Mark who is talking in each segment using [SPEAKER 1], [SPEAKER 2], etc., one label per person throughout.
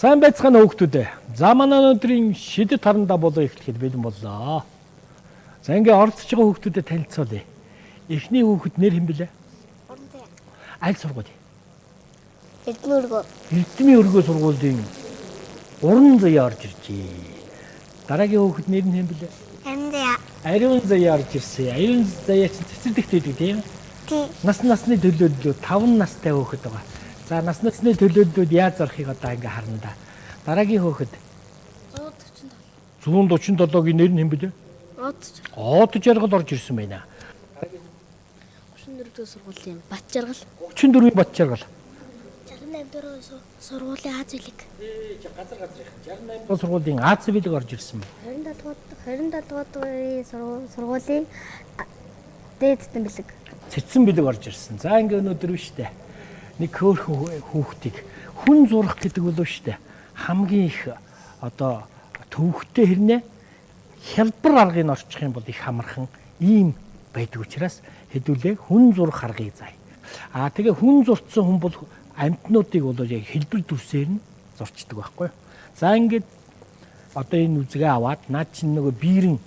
[SPEAKER 1] Сайн байцгаана хүүхдүүд. За манай өнөөдрийн шидэт харандаа болоо эхлэхэд бэлэн боллоо. За ингээ орцож байгаа хүүхдүүдэд танилцуулъя. Эхний хүүхэд нэр хэн блэ?
[SPEAKER 2] Оронтой.
[SPEAKER 1] Аль сургууль?
[SPEAKER 2] Эрдмийн өргөө.
[SPEAKER 1] Эрдмийн өргөө сургуулийн уран заяа орж иржээ. Дараагийн хүүхэд нэр нь хэн блэ?
[SPEAKER 2] Амдаа.
[SPEAKER 1] Ариун заяа орж ирсэн. Ариун заяа чинь цэцэрлэгт байдаг тийм.
[SPEAKER 2] Тий.
[SPEAKER 1] Насны төлөөллөө 5 настай хүүхэд байгаа. За насны төлөөллүүд яаж зарахыг одоо ингээ харна да. Дараагийн хүүхэд 147-гийн нэр нь хэн блэ? Од жаргал орж ирсэн байна.
[SPEAKER 2] 34-р сургуулийн Бат жаргал.
[SPEAKER 1] 34-ийн Бат жаргал.
[SPEAKER 2] 68-р сургуулийн Аз билэг.
[SPEAKER 1] Газар 68-р сургуулийн Аз билэг орж ирсэн байна.
[SPEAKER 2] 27-р сургуулийн Дээд цэцэн билэг.
[SPEAKER 1] Цэцэн билэг орж ирсэн. За ингээ өнөөдөр биш үү? Нэг хөөрхөн хүүхдийг хүн зурах гэдэг болов шүү дээ. Хамгийн их одоо төвөгтэй хэрнээ хялбар аргыг орчих юм бол их хамархан ийм байдаг учраас хэдүүлээ хүн зурх аргыг заа. Тэгээ хүн зурцсан хүн бол амьтнуудыг бол яг хэлбэр дүрсээр нь зурчдаг байхгүй юу? За ингээд одоо энэ үзгээ аваад наад чинь нөгөө биерэн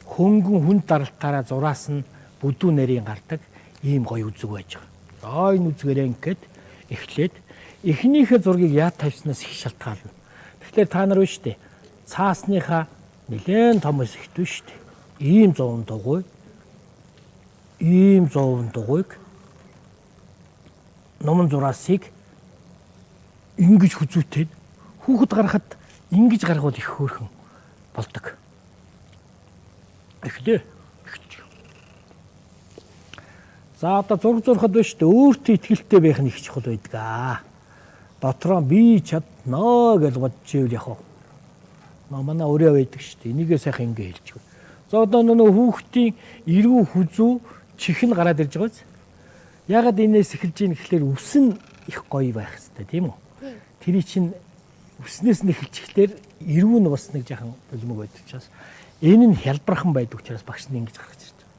[SPEAKER 1] хөнгөн хүн даралтаараа зураас нь бүдүү нарийн гардаг ийм гоё үзэг байж байгаа. За энэ үзгээрээ ингээд эхлээд эхнийхээ зургийг яа тавьснаас их шалтгаална. Тэгэхээр та нар биш үү? Цаасныхаа нэлээд том эсэгт биш үү? Ийм 100 дугуй. Ийм 100 дугуйг номон зураасыг ингэж хүзүүтээд хүүхэд гарахад ингэж гаргавал их хөөрхөн болдог. Эхлээ. За одоо зураг зурхад биш үү? Өөртөө итгэлтэй байх нь их чухал байдаг. Дотроо би чаднаа гэж бодож ивэл яг хаа. Манай өөрөө байдаг шүү дээ. Энийгээ сайхан ингэ хэлчихв. За одоо нөгөө хүүхдийн эрүү хүзүү чихэн гараад ирж байгаа биз? Ягаад энэс эхэлж ийн гэхлээр өвс нь их гоё байх хэрэгтэй тийм үү? Тэрий чинь өвснээс нь эхэлчихлээр эрүү нь бас нэг жахан бөлмөг байдаг учраас энэ нь хялбархан байдаг учраас багш нь ингэж гаргаж ирж байгаа.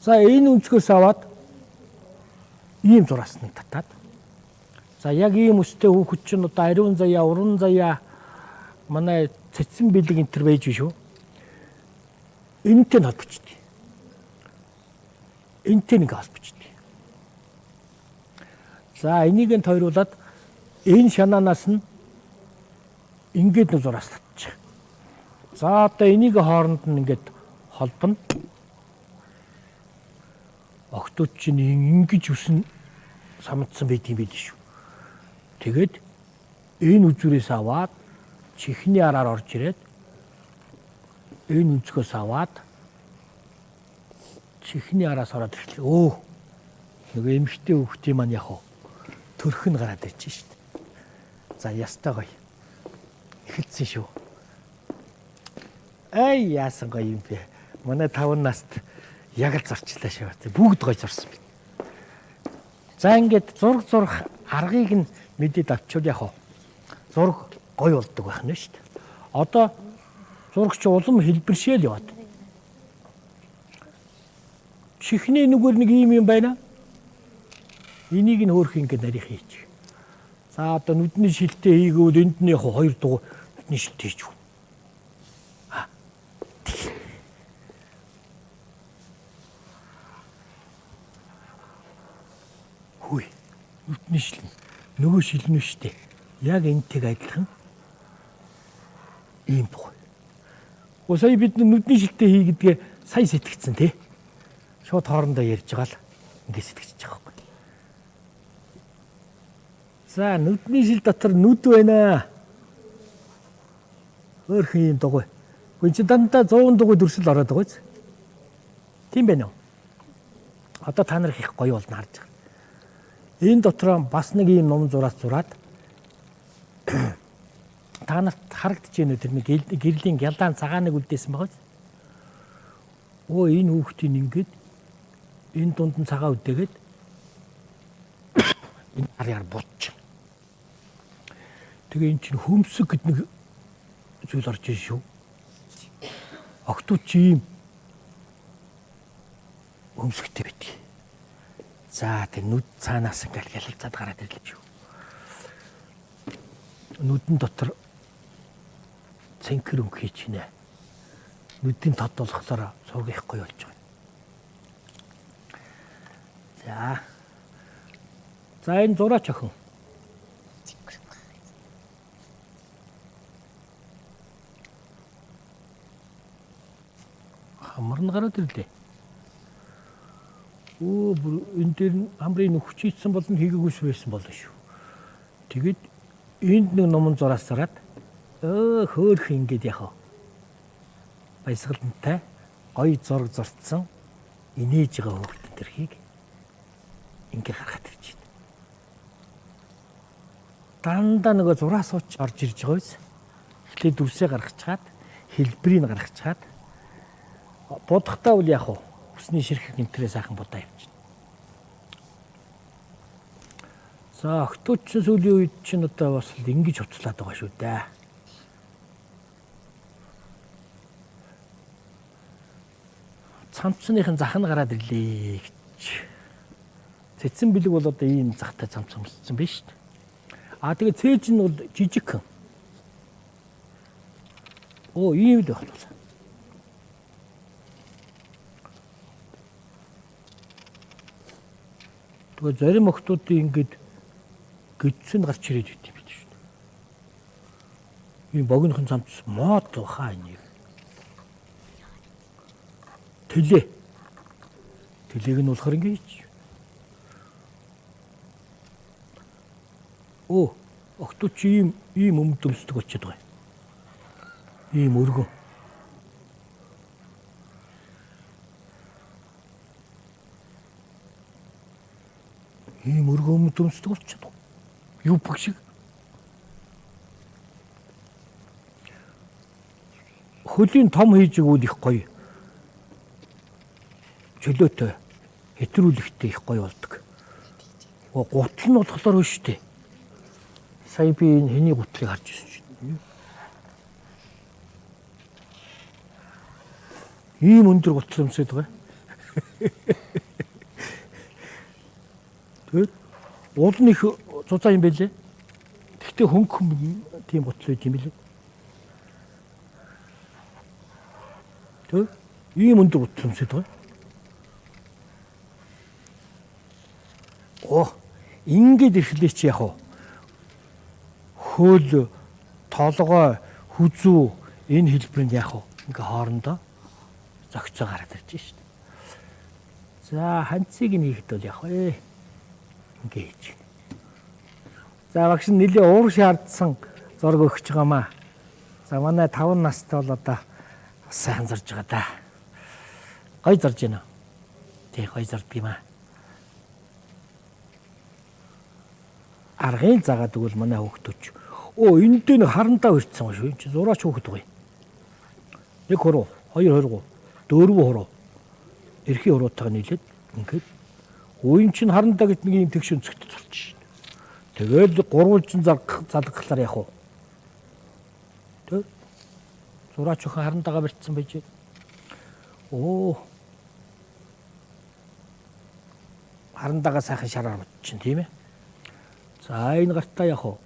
[SPEAKER 1] За энэ өнцгөөс аваад ийм зураасныг татаад. За яг ийм өстэй хүүхэд чинь одоо ариун заяа, уран заяа манай цэцэн билэг энэ төр байж шүү. Энэтэй нь холбочтой. Энэтэй нэг холбочтой. За энийг нь тойруулаад энэ шанаанаас нь ингээд нэг зураас татчих. За одоо энийг хооронд нь ингээд холбоно. Октод чинь ингэж үсэн самдсан байт юм биш үү. Тэгээд энэ үзүүрээс аваад чихний араар орж ирээд энэ өнцгөөс аваад чихний араас ороод ирлээ. Нөгөө эмэгтэй хүүхдийн маань яг төрх нь гараад ирж шít. За ястай гоё. Эхэлсэн шүү. Яасан гоё юм бэ. Манай 5 наст яг л зарчлаа шээ. Бүгд гоё зурсан би. За ингээд зурх аргыг нь мэдээд авчвал яг зураг гоё болдог байх нь шүү дээ. Одоо зурагч улам хэлбэршээл яваад. Чихний нүгээр нэг ийм юм байна. Энийг нь хөөх ингээд нарийнх хийж. За одоо нүдний шилтээ хийгүүл энд нь яг 2 дугуй нүдний шилтээ хийж. Хүй. Нүдний шилэн. Нөгөө шилнэ шүү дээ. Яг энтэйг адилхан ийм бохоо. Сая бид нүдний шилтээ хий гэдгээ сая сэтгэцсэн тий. Шууд хоорондоо ярьж байгаа л ингэ сэтгэж байгаа байхгүй. За нүдний шил дотор нүд байна. Хөөрхөн ийм дугуй. Гүн чи дандаа 100 дугуй дүрсэл ороод байгаа биз? Тийм байна уу? Одоо та нар их гоё болно харж байгаа. Энэ дотроо бас нэг ийм ном зураас зураад та нарт харагдаж байна үү тэр нэг гэрлийн гялдаан цагааныг үлдээсэн байгаа биз? Энэ хүүхдийн ингээд энэ дунд нь цагаан үдээгээд энэ арьяар бууч. Тэгээ эн чинь хөмсөг гэд нэг зүйл орж ийн шүү. Октод чи ийм хөмсөгтэй байдаг. За тэр нүд цаанаас ингээл ялцаад гараад ирлээ шүү. нүдэн дотор цэнхэр өнгө хийж гинэ. Нүдийн тод болохоор зураг их гоё болж байгаа. За энэ зураач охин. Хамар нь гараад ирлээ. Энэ дээр хамрын нөхчийдсэн бол нь хийгээгүйс байсан болно шүү. Тэгэд энд нэг номон зураас зараад хөөх ингэж яхаа. Баясгалантай гоё зураг зурцсан инээж байгаа хүүхдэн тэрхийг ингээ харахад ирж байна. Дандаа нөгөө зураас сууч орж ирж байгаа биз. Эхлээд дүрсээ гаргачаад хэлбэрийг гаргачаад бодохтаа үл яах вэ? Усны ширхэг энтрээ сайхан будаа явчихна. За октоодч сүүлийн үед чинь одоо бас ингэж хуцлаад байгаа шүү дээ. Цамцныхын зах нь гараад ирлээ гэж. Цэцэн бэлэг бол одоо ийм захтай цамц өмссөн биш үү? Тэгээ цээж нь бол жижигхэн. Ийм л байх нь. Тэгээ зарим охтуудын ингэж гидсэн гарч ирээд байт юм биш үү? Ийм богинохон цамц мод хаа энийг. Тэлэг нь болохоор ингэж. Охтууд чи ийм өмд өмсдөг очиад байгаа. Ийм өргөн. Ийм өргөн өмд өмсдөг болчиход байгаа. Юу баг шиг. Хөлийн том хийж игүүл их гоё. Чөлөөтэй хэтрүүлэгтэй их гоё болдог. Гутал нь болохоор биш үү? Сая би энэ хэний гутлыг харж ирсэн чинь. Ийм өндөр гутал өмсөд байгаа. Тэгээд уул нь их цуцаа юм байлээ. Гэхдээ хөнгөн тийм гутал байт юм билээ. Тэгээд ийм өндөр гутал өмсөд байгаа. Ингээд ирэхлээр чи яах вэ? Хөөл, толгой, хүзүү энэ хэлбэрэнд яах вэ? Ингээ хоорондоо зөгцөө гараад ирж шít. За ханцыг нь хийхэд бол яах вэ? Ингээ хийж. За багш нь нэлээ уур шаардсан зураг өгч байгаамаа. За манай 5 настай бол одоо бас сайхан зарж байгаа да. Гоё зарж байна. Тий гоё зард юм аа. Аргын загаад өгвөл манай хүүхдүүч. Энд дээр нэг харандаа өртсөн ба шүү. Чи зураач хүүхэд байгаа юм. 1 хуруу, 2 хуруу, 4 хуруу. Эрхийн хуруутайгаа нийлээд ингээд үн чин харандаа гэж нэг юм тэгш өнцгт зурч шин. Тэгээд гурвалжин залгахлаар яах вэ? Тэг. Зураач өхөн харандаага барьцсан байж. Харандаага сайхан шараар бодчихин тийм ээ. За энэ гартаа яах вэ?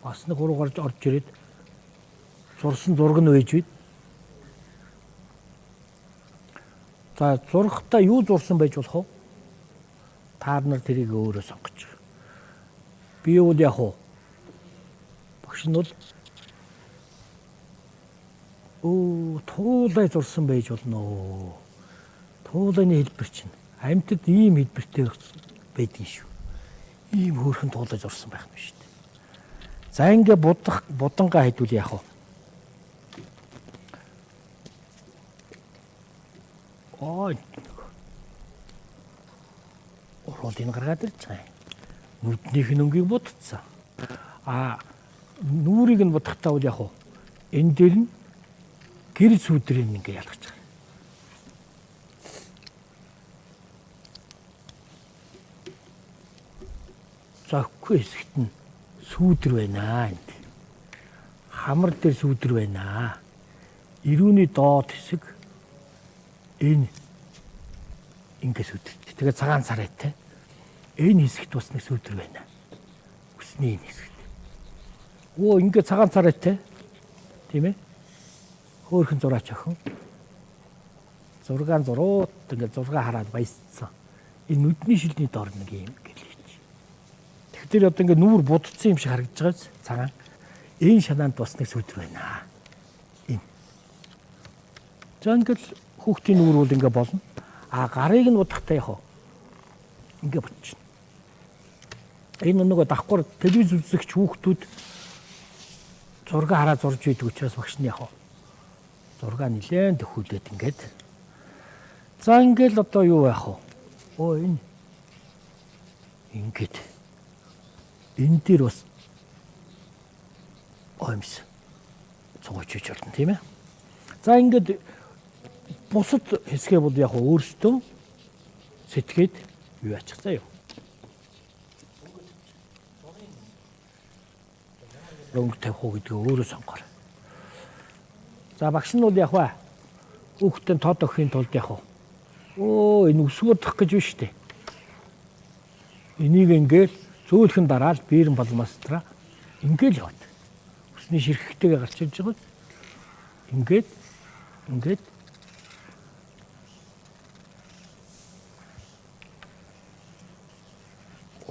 [SPEAKER 1] Бас нэг хуруу гарч орж ирээд зурсан зураг нь вэж бит. За зургатаа юу зурсан байж болох вэ? Та нар тэрийг өөрөө сонгоч. Би бол яах вэ? Багш нь бол туулай зурсан байж болно. Туулайны хэлбэр чинь амьтад ийм хэлбэртэй байдгийн шүү. Ийм хөөрхөн туулай зурсан байх юм шүү дээ. За ингээ будангаа хайдвал яах вэ? Уруулын гаргаад ирж байгаа. Нүднийх нь өнгийг будцсан. Нүрийг нь будахтаа бол яах вэ? Энэ дээр нь гэр сүдрийг ингээ ялгаж байгаа. Зөхгүй хэсэгт нь сүүдэр байна энд. Хамар дээр сүүдэр байна. Ирүүний доод хэсэг энэ ингээ сүүдэр. Тэгээ цагаан сарайтай. Энэ хэсэгт бас нэг сүүдэр байна. Үсний энэ хэсэгт. Оо ингээ цагаан царайтай. Тийм ээ. Хөөхөн зураач охин. Зургаан зурууд ингээ зургаа хараад баясцсан. Энэ нүдний шилний доор нэг юм гэлээч. Тэгэхээр одоо ингээ нүүр будцсан юм шиг харагдаж байгаа биз? Цагаан. Энэ шанаанд бас нэг сүдэр байна. Энэ. За ингээл хүүхдийн нүүр бол ингээ болно. А гарыг нь удахтай яах вэ? Ингээ бодчихно. Энэ нөгөө давхар телевиз үзэгч хүүхдүүд зураг хараа зурж байдаг учраас багш нь яах вэ? Зураг нилээн төхүүлээд ингээд. За ингээл одоо юу яах вэ? Оо энэ. Ингээд. Энэ дээр бас оймс цогооч хийж болно тийм ээ. За ингээд бусад хэсгээ бол яг өөрсдөө сэтгээд юу ачих заяа. Өнгө тавих уу гэдгийг өөрөө сонгоорой. За багш нь бол яг ба хүүхдийн тод өгөхийн тулд яг оо энэ өсгөрдөх гэж байна шүү дээ. Энийг ингээл зөөлхөн дараал биерэн болмастраа ингээл яваад. Өсний ширхэгтэйгээ гарч ирж байгаа. Ингээд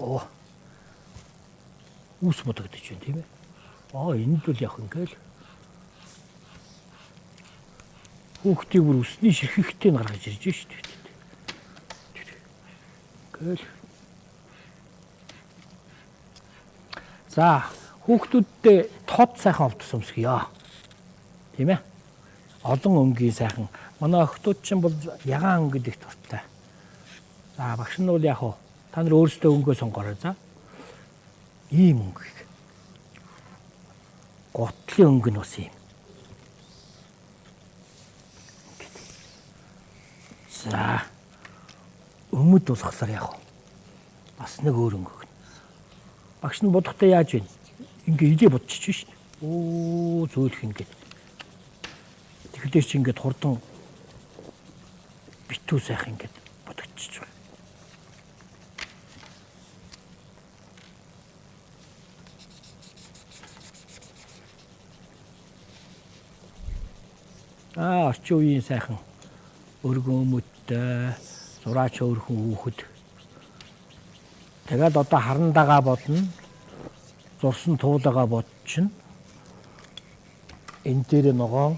[SPEAKER 1] оо ус бодогдож байна тийм ээ. Энд бол яг ингээл хүүхдийн бүр өсний ширхэгтэй гаргаж ирж байна шүү дээ. Ингээл. За хүүхдүүдтэй тод сайхан овдсон өмсгийа. Тийм ээ. Олон өнгийн сайхан. Манай охтууд чинь бол ягаан өнгө гэдэг дуртай. За багш нь бол яг та нар өөрсдөө өнгөө сонгоорой за. Ийм өнгө. Готлын өнгө нь бас юм. За өмд болохоор яг бас нэг өөр өнгө. Багш нь бодохдоо яаж вэ? Ингээ идэ бодчих шин. Оо зөөлх ингээд. Тэгэхээр чи ингээд хурдан битүү сайхан ингээд бодогдчих байна. Орчин үеийн сайхан өргөн өмөттэй зураач өөрхөн хүүхэд. Тэгээд одоо харандагаа бодно. Зурсан туулагаа бодчихно. Энэ дээр ногоон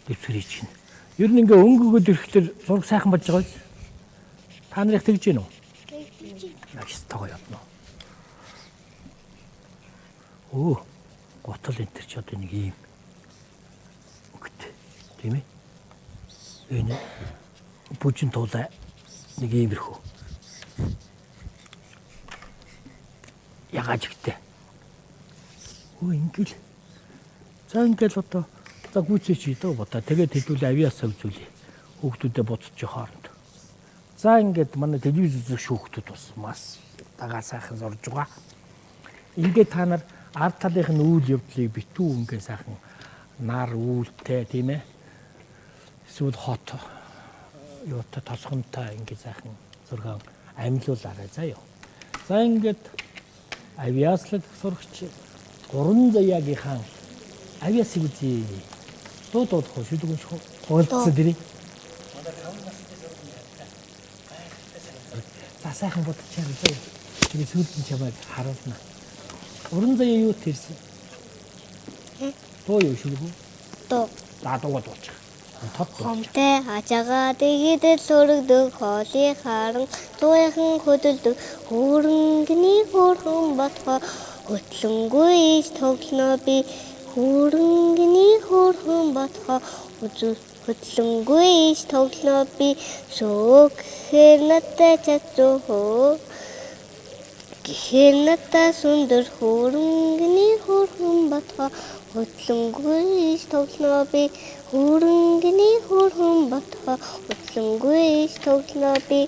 [SPEAKER 1] дэвсгэрий чинь. Ер нь ингээ өнгөгөд ирэхдээ зураг сайхан болж байгаа биз? Та нарыг тэгж гин үү? Яг стого явна. Оо, готол энэ төр ч одоо нэг юм. Тийм ээ. Энэ бүжин туулаа нэг иймэрхүү. Ягааж ихтэй. Оо ингээл. За ингээл одоо за гүйцээч идөө бодоо. Тэгээд хэдүүл авиасаа үзүүлээ. Хүүхдүүдэд буцчих хооронд. За ингээд манай телевиз үзэх хүүхдүүд бас мас дагаа сайхан зорж байгаа. Ингээд та нар ард талынх нь үйл явдлыг битүү ингээ сайхан нар үүлтэй тийм ээ. Эсвэл хот юутай тосгонтой ингээ сайхан зургаан амьлуулаарай заяа. За ингээд авиаслаг сурагч 300-ийн авиасыг үзье. Дуудах уу шүдэг шүү. Тоолцсон дэрий. За сайхан бодчихъя заяа. Тэгээ сүүлдэн чамайг харуулна. 300 юу тэрсэн? Тоо юу шүдэг үү?
[SPEAKER 2] Тоо.
[SPEAKER 1] За дуугаа дуучих.
[SPEAKER 2] Хомтой хажаага дэгэдэл сүрэгдэг хоолыг харан туяхан хөдөлдөг хөрөнгөний хөрхөн ботхоо хөтлөнгүй тоглоно би хөрөнгөний хөрхөн ботхоо хөтлөнгүй тоглоно би шөөг хэрнэтэй чадруу гэхэрнэтэй сүндэр хөрөнгөний хөрхөн ботхоо хөтлөнгүй тоглоно би хөрөнгөний хөрхөн ботхоо хөтлөнгүй тоглоно би.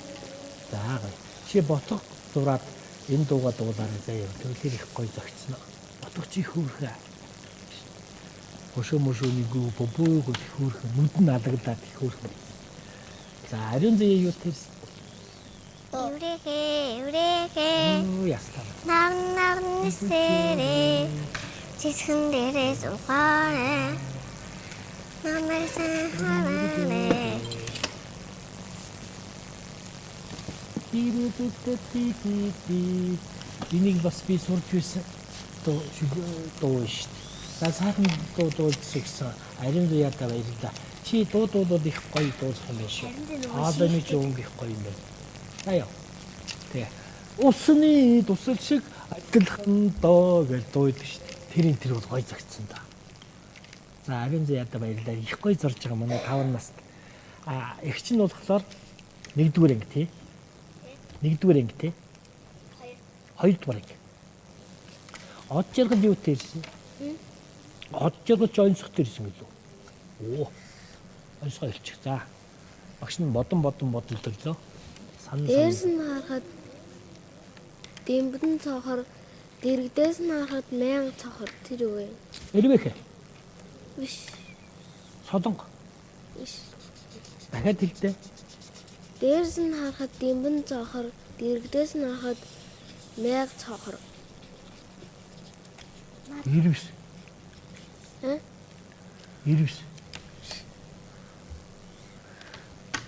[SPEAKER 1] За чи ботго зураад энэ дуугаа дуулаарай заяа. Тэгвэл их гоё зөгцсөн. Ботго чи хөөрхөө. Хөшөөмөшөөний гүү бобоо хөөрхөө нүд нь алагдаад хөөрхөө. За ариун заяа юу тэрс? Яслаа.
[SPEAKER 2] Нарнисэрэ чихэн дээрээ суугаарэ. Намайг санаарэ.
[SPEAKER 1] Энийг бас би сурч байсан дуу шүү дээ. За сайхан дуу гэсэн ариун заяада баярлалаа. Чи дуудууд их гоё дуулах юм байна шүү. Альбомыг өнгө их гоё юм байна. За яа. Тэгээ. Усны тусал шиг адилхан доо гэж дуудаг шүү дээ. Тэр бол гоё загцсан да. За ариун заяада баярлалаа. Их гоё зорж байгаа манай 5 наст. Эгч нь болохоор 1-р анги тий. 1-р анги тий. 2-р анги. Од жаргал юу тэрсэн? Од жаргал ч онцох тэрсэн гэлөө. Оо. Онцгой хэлчих. За. Багш нь бодолдорлоо.
[SPEAKER 3] Дээрс нь харахад дэмбэн цохор, дэрэгдээс нь харахад 1000 цохор тэр юу вэ?
[SPEAKER 1] Эрвэхэ.
[SPEAKER 3] Биш.
[SPEAKER 1] Солонго.
[SPEAKER 3] Биш.
[SPEAKER 1] Дахиад хэлдэ.
[SPEAKER 3] Дээрс нь харахад дэмбэн цохор, дэрэгдээс нь харахад 1000 цохор.
[SPEAKER 1] Ирвэс. Ирвэс.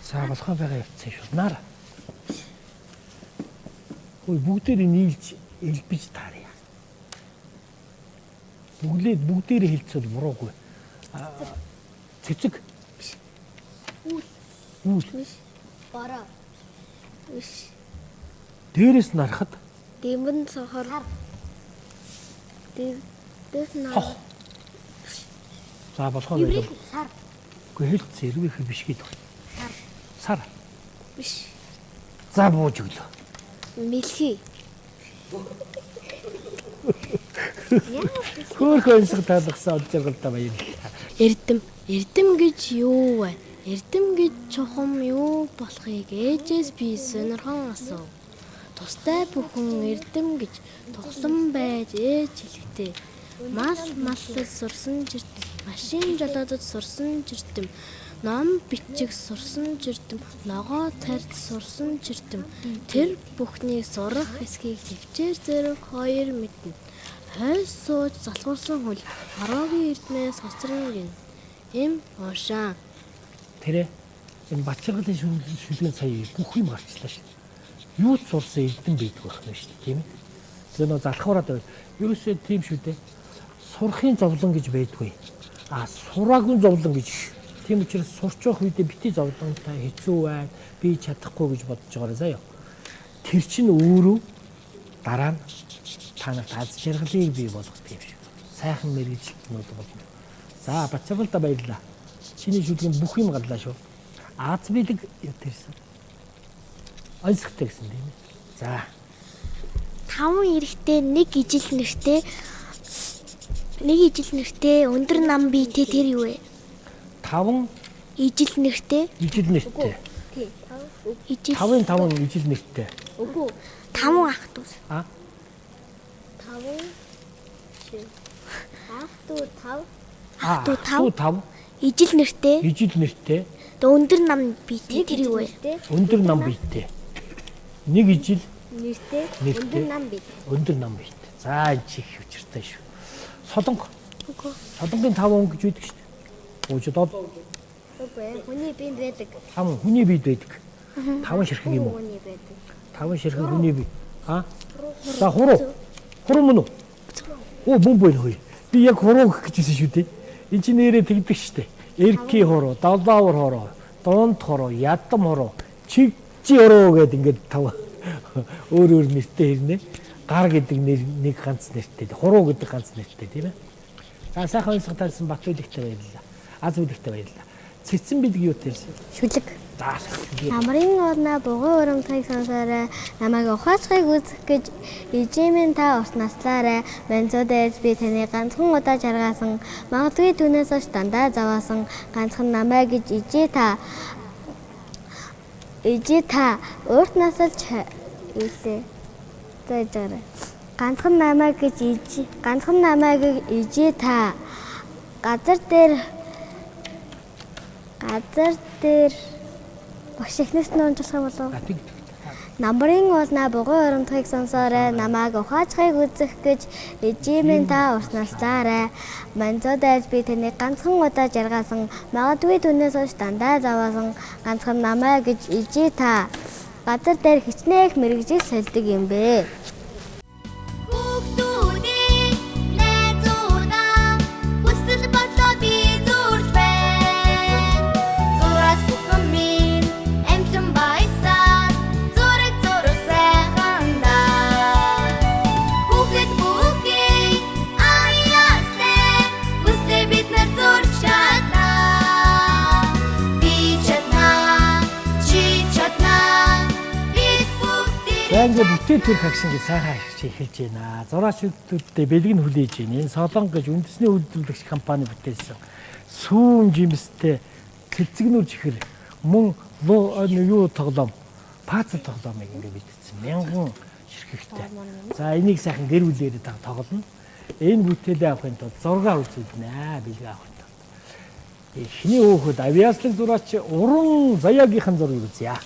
[SPEAKER 1] За болохоо байгаа явцсан шүү. Наар. Хөөе бүгдээрээ нийлж элбэж таарья. Бүгдээрээ хэлцэл буруугүй. Цэцэг. Үл.
[SPEAKER 3] Биш. Бороо. Биш.
[SPEAKER 1] Дээрээс нарахад
[SPEAKER 3] Дэмбэн цохор. Дэрэгдээс нь харахад
[SPEAKER 1] за болохоо байлаа.
[SPEAKER 3] сар.
[SPEAKER 1] Гэхдээ хэлцээ эрвэх биш гэдэг. Сар.
[SPEAKER 3] Биш.
[SPEAKER 1] За бууж өглөө.
[SPEAKER 3] Мэлхий.
[SPEAKER 1] Хөөхөн онцгой таалгасан од жаргалтай баярлалаа.
[SPEAKER 3] Эрдэм гэж юу вэ? Эрдэм гэж чухам юу болохыг ээжээс би сонирхон асуув. Тустай бүхэн эрдэм гэж тоглон байж ээж хэлэхдээ маллал сурсан жирдэм, машин жолоодод сурсан жирдэм, ном бичих сурсан жирдэм, ногоо тарьж сурсан жирдэм. Тэр бүхнийг сурах эсхийг төвчээр зэрэг хоёр мэднэ. Хойс сууж залхуурсан хөл хороогийн эрдмээс хоцрон гин. Эм уушаа.
[SPEAKER 1] Тэрэ энэ Бачиргалын шүлгэн сая бүх юм гарчлаа шүү. Юу ч сурсан эрдэм байдаг байх нь шүү дээ, тийм ээ. Тэр нөө залхуураад байв. Ерөөсөө тийм шүү дээ. Сурахын зовлон гэж байдгүй. Сураагүй зовлон гэж. Тийм учраас сурч явах үедээ бити зовлонтой хэцүү байна. Би чадахгүй гэж бодож байгаарай заяа. Тэр чинь өөрөө дараа нь танах аз жаргалыг бий болгох юм шиг. Сайхан мэргэжилтнүүд болно. За Бачиргалтай баярлалаа. Чиний шүлгийн бүх юм гарлаа шүү. Аз бэлэг юу тэрсэн. Онцгой гэсэн тийм ээ. За.
[SPEAKER 2] 5 эрэхтэй нэг ижил нэртэй өндөр нам биетэй тэр юу вэ?
[SPEAKER 1] 5
[SPEAKER 2] Ижил нэртэй.
[SPEAKER 1] ижил нэртэй.
[SPEAKER 3] Тий.
[SPEAKER 1] 5 ижил нэртэй.
[SPEAKER 3] Үгүй.
[SPEAKER 2] 5 ах дүү.
[SPEAKER 3] 5
[SPEAKER 2] Ижил нэртэй.
[SPEAKER 1] Ижил нэртэй.
[SPEAKER 2] Өндөр нам биетэй тэр юу вэ?
[SPEAKER 1] Өндөр нам биетэй. Нэг ижил
[SPEAKER 3] нэртэй
[SPEAKER 1] Нэртэй.
[SPEAKER 3] өндөр нам бий.
[SPEAKER 1] өндөр нам биетэй. За энэ чих хүчтэй шүү. Солонго.
[SPEAKER 2] Үгүй.
[SPEAKER 1] Солонгын 5 өнгө гэж байдаг шүү дээ. Уужид
[SPEAKER 3] Үгүй. Хүний биед байдаг.
[SPEAKER 1] 5 хүний биед байдаг. 5 ширхэг юм уу?
[SPEAKER 3] Хүний байдаг.
[SPEAKER 1] 5 ширхэг хүний бие. За хуруу. Хуруу мөн үү? Оо бомбой хөөе. Би яг хуруу гэжсэн шүү дээ. Энэ чинь нэрээ тэгдэг шүү дээ. Эрки хуруу, далдаавар хуруу, дунд хуруу, ядам хуруу, чигжи хуруу гэдэг ингээд 5 өөр нэртэй хэрнээ. Гар гэдэг нэг ганц нэртэй, хуруу гэдэг ганц нэртэй тийм ээ. За сайхан онцгой таарсан Батбэлэгтэй баярлалаа. Аз үлэгтэй баярлалаа. Цэцэн бэлэг юу тэрсэн?
[SPEAKER 2] Шүлэг.
[SPEAKER 1] За
[SPEAKER 2] Намрын урнаа бугуун урамтайг сонсоорой. Намайг ухаачхыг үзэх гэж ижимэн та ус наслаарай. Менцодэж би таны ганцхан удаа жаргасан. Магадгүй түүнээс хойш дандаа заваасан. Ганцхан намайг гэж ижи та урт насалж илээ. Зайжаарай. Ганцхан намайг гэж ижи та газар дээр багш ихнээс нь унжуулах юм болов. Намбарын уулнаа бугуй урамтгыг сонсоорой, намайг ухаачхыг үзэх гэж ижимэн та урснаслаарай. Манзуудаас би тэнийг ганцхан удаа жаргасан, магадгүй түүнээс хойш дандаа заваасан ганцхан намаа гэж ижи та. Газар дээр хичнээх мэрэгжил сольдог юм бэ.
[SPEAKER 1] Ингээ бүтээл төрөх агшин гэж сайхан эхэлж байна. Зураачдуудтай бэлэг нь хүлээж байна. Энэ Солонгос гэж үндэсний үйлдвэрлэгч компани бүтээсэн сүүн жимстэй цэцэгнүүр чихэр мөн юу тоглоом, пац тоглоомыг ингээ битсэн. 1000 ширхэгтэй. За энийг сайхан гэр бүлээр тоглоно. Энэ бүтээлээ авахын тулд зураг үзүүлнэ. Бэлэг авахын тулд. Эхний хөөхөд авиаслаг зураач уран заяагийнхан зургийг үзье.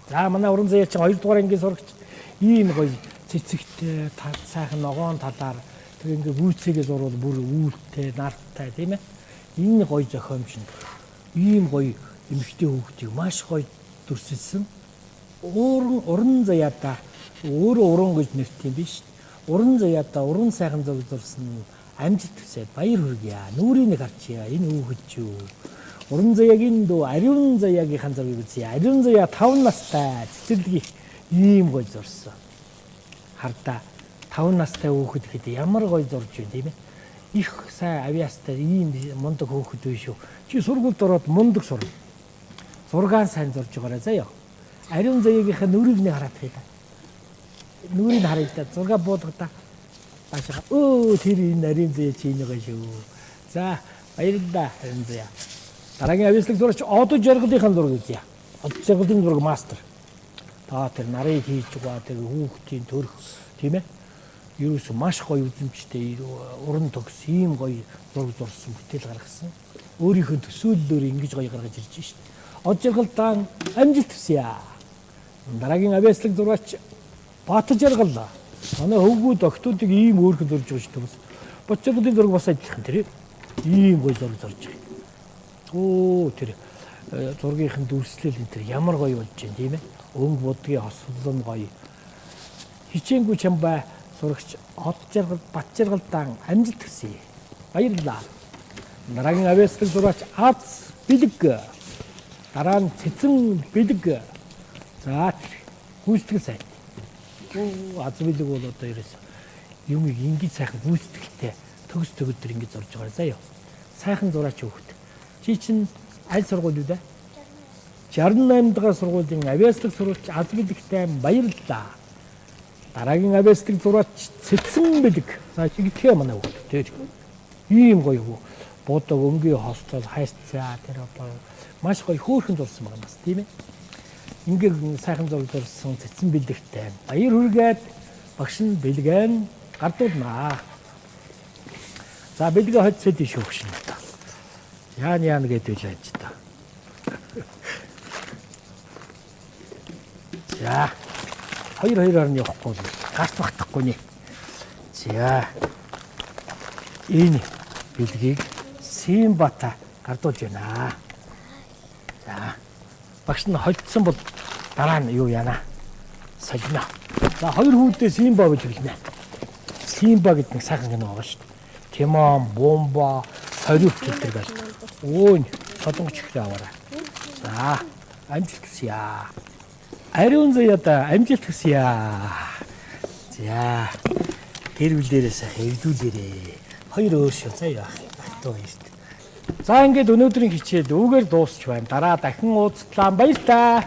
[SPEAKER 1] За манай уран заяач 2 дугаар ангийн сурагч ийм гоё цэцэгтэй сайхан ногоон талаар тэр ингээ гүйцээгээ зурвал бүр үүлтэй нартай тийм ээ. Энэ гоё зохиомж нь ийм гоё эмэгтэй хүүхдийг маш гоё дүрсэлсэн. Уран заяада өөрөө уран гэж нэртэй юм биш. Уран заяада уран сайхан зураг зурсан амжилт хүсээд баяр хүргье. Нүрийг харчия. Энэ хүүхэд юу? Уран заяагийн дөө ариун заяагийн зургийг үзье. Ариун заяа 5 настай цэцэрлэгийг ийм гоё зурсан. Хардаа 5 настай хүүхэд хэд ямар гоё зурж байна тийм ээ. Их сайн авиастай ийм мундаг хүүхэд биш үү. Чи сургуульд ороод мундаг сур. Зургаан сайн зурж байгаарай заяа. Ариун заяагийнхаа нүрийг хараад байла. Нүрийг харъя та зураг буулгадаа. Башаа тэр энэ ариун заяа чи энэ гоё шүү. За баярлалаа ариун заяа. Дараагийн авиаслаг зурагч одод жаргалынхаа зураг үзье. Одод жаргалын зураг мастер. Та тэр нарыг хийж байгаа тэр хүүхдийн төрх тийм ээ. Ерөөсөө маш гоё үзэмжтэй уран төгс ийм гоё зураг зурсан бүтээл гаргасан. Өөрийнхөө төсөөллөөр ингэж гоё гаргаж ирж шít. Одод жаргалдан амжилт хүсье. Дараагийн авиаслаг зурагч Баатар жаргал. Манай хөвгүүд октоодыг ийм өөрхөн зурж байгаа шүү дээ. Баатар жаргалын зураг бас адилхан тэр ийм гоё зураг зурж байгаа. Оо тэр зургийнхэн дүрслэл энэ тэр ямар гоё болж байна тийм ээ. Өнгө будгийн хослон гоё. Хичээнгүй чамбай сурагч Од жаргал Бат жаргалдан амжилт хүсье. Баярлалаа. Дараагийн авиаслаг зурагч Аз бэлэг. Дараа нь цэцэн бэлэг. За гүйцэтгэл сайн. Оо Аз бэлэг бол одоо ерөөс юм ингэж сайхан гүйцэтгэлтэй төгс төгөдөр ингэж зурж байгаа заяа. Сайхан зураач хүүхэд. Чи чинь аль сургууль үү? 68 дахь сургуулийн авиаслаг сурагч Аз бэлэгтэй баярлалаа. Дараагийн авиаслаг зураач Цэцэн бэлэг. За чигтгэе манай хүүхэд. Тэр ийм гоё юу. Бодог өнгийн хостол хайцаа тэр одоо маш гоё хөөрхөн зурсан байгаа бас тийм ээ. Ингээ сайхан зураг зурсан Цэцэн бэлэгтэй баяр хүргээд багш нь бэлгэн гардуулнаа. За бэлгээ хоцсод тийш өгшин та. Яан гэдэг л байж та. За. Хоёр нь явахгүй л гарт багтахгүй нэ. За. Энэ бэлгийг Симбата гардуулж байна. За. Багш нь хоцсон бол дараа нь юу яана? Сольно. За хоёр хүүхдээ Симба гэж хэлнэ. Симба гэдэг нэг сайхан кино байгаа шүү дээ. Тимон, бомба, сориуч гэдэг байна. Өө солонгоч ихтэй аваарай. За амжилт хүсье. Ариун заяада амжилт хүсье. За гэр бүлээрээ сайхан эвдүүлээрээ. Хоёр өөр шүү заяа. Батуу баяр. За ингээд өнөөдрийн хичээл үүгээр дуусч байна. Дараа дахин уулзлаа. Баярлалаа.